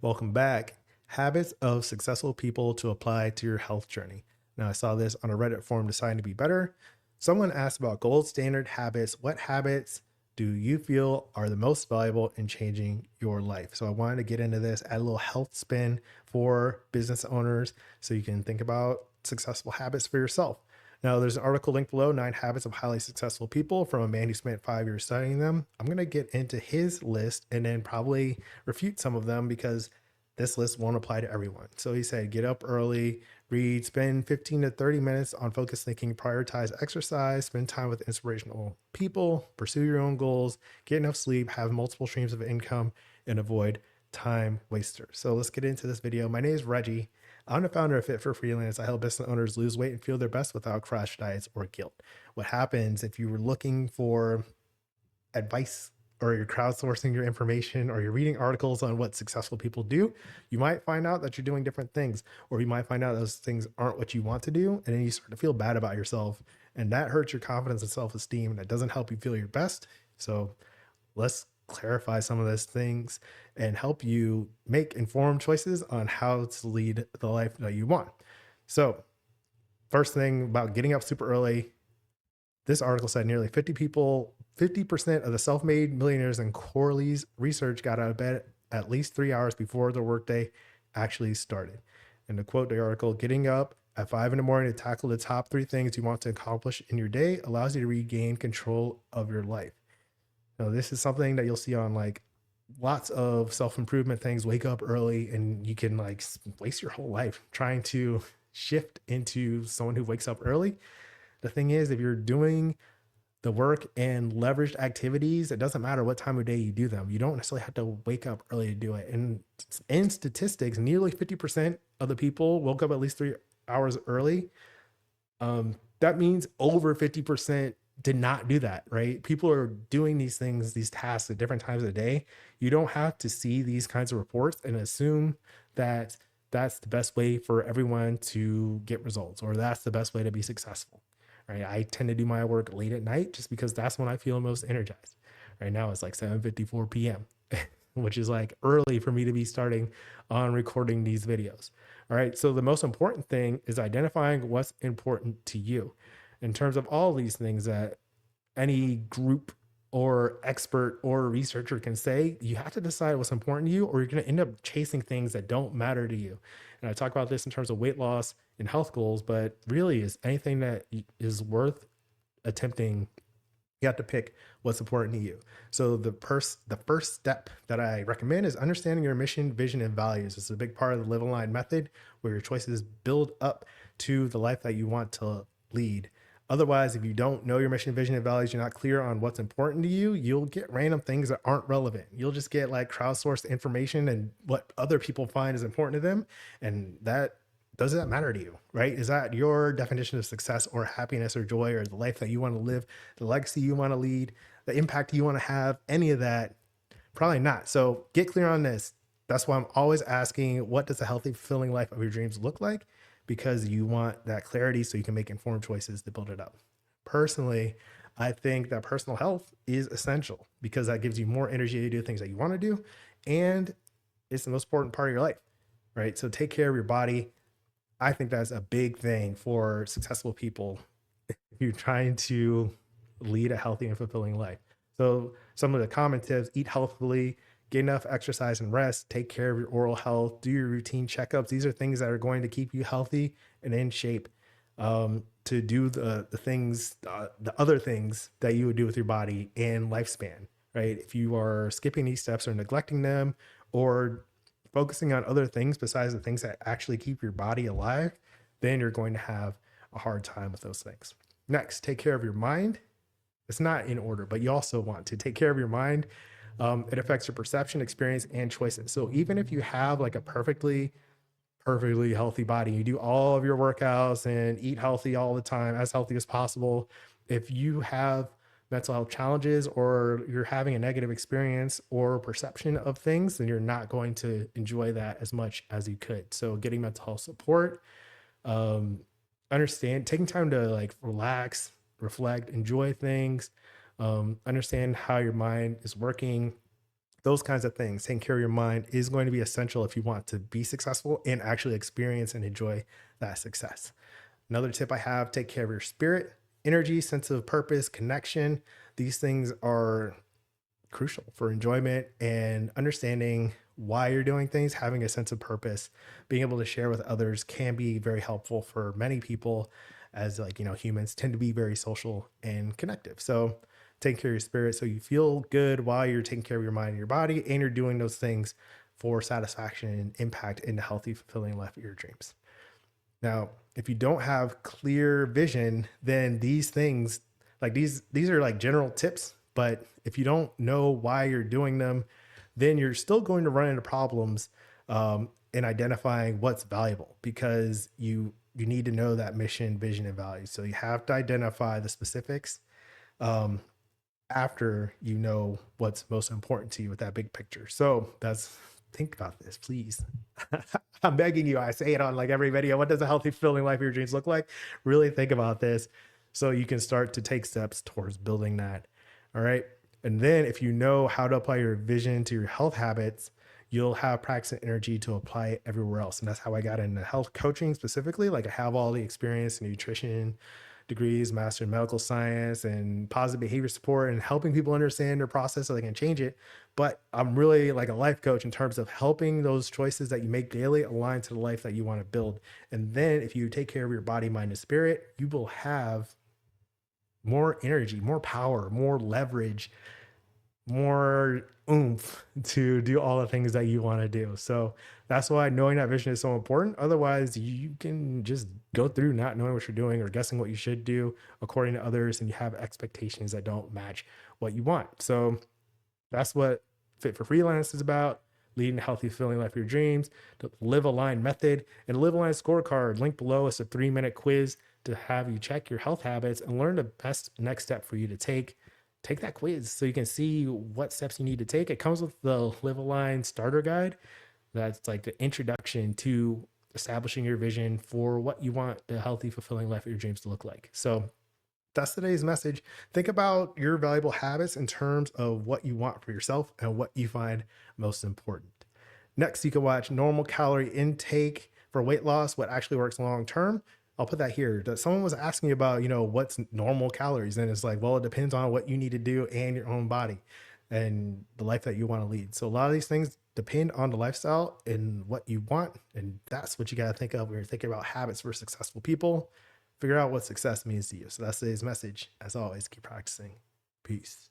Welcome back. Habits of successful people to apply to your health journey. Now, I saw this on a Reddit forum Deciding to Be Better. Someone asked about gold standard habits. What habits do you feel are the most valuable in changing your life? So, I wanted to get into this, add a little health spin for business owners so you can think about successful habits for yourself. Now, there's an article linked below, 9 Habits of Highly Successful People, from a man who spent 5 years studying them. I'm going to get into his list and then probably refute some of them because this list won't apply to everyone. So he said, get up early, read, spend 15 to 30 minutes on focused thinking, prioritize exercise, spend time with inspirational people, pursue your own goals, get enough sleep, have multiple streams of income, and avoid time wasters. So let's get into this video. My name is Reggie. I'm the founder of Fit for Freelance. I help business owners lose weight and feel their best without crash diets or guilt. What happens if you were looking for advice, or you're crowdsourcing your information, or you're reading articles on what successful people do, you might find out that you're doing different things, or you might find out those things aren't what you want to do. And then you start to feel bad about yourself, and that hurts your confidence and self-esteem, and it doesn't help you feel your best. So let's clarify some of those things and help you make informed choices on how to lead the life that you want. So first thing about getting up super early, this article said nearly 50% of the self-made millionaires in Corley's research got out of bed at least 3 hours before their workday actually started. And to quote the article, getting up at 5 a.m. to tackle the top 3 things you want to accomplish in your day allows you to regain control of your life. Now, this is something that you'll see on like lots of self-improvement things. Wake up early, and you can like waste your whole life trying to shift into someone who wakes up early. The thing is, if you're doing the work and leveraged activities, it doesn't matter what time of day you do them. You don't necessarily have to wake up early to do it. And in statistics, nearly 50% of the people woke up at least 3 hours early. That means over 50% did not do that, right? People are doing these things, these tasks at different times of the day. You don't have to see these kinds of reports and assume that that's the best way for everyone to get results, or that's the best way to be successful. Right? I tend to do my work late at night just because that's when I feel most energized. Right now it's like 7:54 p.m., which is like early for me to be starting on recording these videos. All right. So the most important thing is identifying what's important to you. In terms of all these things that any group or expert or researcher can say, you have to decide what's important to you, or you're going to end up chasing things that don't matter to you. And I talk about this in terms of weight loss and health goals, but really is anything that is worth attempting, you have to pick what's important to you. So the first step that I recommend is understanding your mission, vision, and values. It's a big part of the Live Aligned method, where your choices build up to the life that you want to lead. Otherwise, if you don't know your mission, vision, and values, you're not clear on what's important to you, you'll get random things that aren't relevant. You'll just get like crowdsourced information and what other people find is important to them. And that does that matter to you, right? Is that your definition of success or happiness or joy or the life that you want to live, the legacy you want to lead, the impact you want to have, any of that? Probably not. So get clear on this. That's why I'm always asking, what does a healthy, fulfilling life of your dreams look like? Because you want that clarity so you can make informed choices to build it up. Personally, I think that personal health is essential because that gives you more energy to do things that you want to do. And it's the most important part of your life, right? So take care of your body. I think that's a big thing for successful people if you're trying to lead a healthy and fulfilling life. So some of the common tips: eat healthfully, get enough exercise and rest, take care of your oral health, do your routine checkups. These are things that are going to keep you healthy and in shape, to do the things, the other things that you would do with your body and lifespan, right? If you are skipping these steps or neglecting them, or focusing on other things besides the things that actually keep your body alive, then you're going to have a hard time with those things. Next, take care of your mind. It's not in order, but you also want to take care of your mind. It affects your perception, experience, and choices. So even if you have like a perfectly healthy body, you do all of your workouts and eat healthy all the time, as healthy as possible, if you have mental health challenges, or you're having a negative experience or perception of things, then you're not going to enjoy that as much as you could. So getting mental health support, understand, taking time to like relax, reflect, enjoy things, understand how your mind is working, Those kinds of things, taking care of your mind is going to be essential if you want to be successful and actually experience and enjoy that success. Another tip I have: take care of your spirit, energy, sense of purpose, connection. These things are crucial for enjoyment and understanding why you're doing things. Having a sense of purpose, being able to share with others can be very helpful for many people, as like, humans tend to be very social and connective. So taking care of your spirit so you feel good while you're taking care of your mind and your body, and you're doing those things for satisfaction and impact in the healthy, fulfilling life of your dreams. Now, if you don't have clear vision, then these things, like these are like general tips, but if you don't know why you're doing them, then you're still going to run into problems in identifying what's valuable, because you need to know that mission, vision, and values. So you have to identify the specifics um, after you know what's most important to you with that big picture. So that's think about this, please. I'm begging you. I say it on like every video. What does a healthy, fulfilling life of your dreams look like? Really think about this so you can start to take steps towards building that. All right. And then if you know how to apply your vision to your health habits, you'll have practice and energy to apply it everywhere else. And that's how I got into health coaching specifically. Like I have all the experience in nutrition degrees, master in medical science and positive behavior support, and helping people understand their process so they can change it. But I'm really like a life coach in terms of helping those choices that you make daily align to the life that you want to build. And then if you take care of your body, mind, and spirit, you will have more energy, more power, more leverage, more oomph to do all the things that you want to do. So that's why knowing that vision is so important. Otherwise, you can just go through not knowing what you're doing or guessing what you should do according to others, and you have expectations that don't match what you want. So that's what Fit for Freelance is about: leading a healthy, fulfilling life of your dreams. The Live Aligned method and Live Aligned scorecard linked below is a 3-minute quiz to have you check your health habits and learn the best next step for you to take. Take that quiz so you can see what steps you need to take. It comes with the Live Aligned starter guide. That's like the introduction to establishing your vision for what you want the healthy, fulfilling life of your dreams to look like. So that's today's message. Think about your valuable habits in terms of what you want for yourself and what you find most important. Next, you can watch normal calorie intake for weight loss, what actually works long term. I'll put that here. Someone was asking about, what's normal calories. And it's like, well, it depends on what you need to do and your own body and the life that you want to lead. So a lot of these things depend on the lifestyle and what you want. And that's what you got to think of when you're thinking about habits for successful people. Figure out what success means to you. So that's today's message. As always, keep practicing. Peace.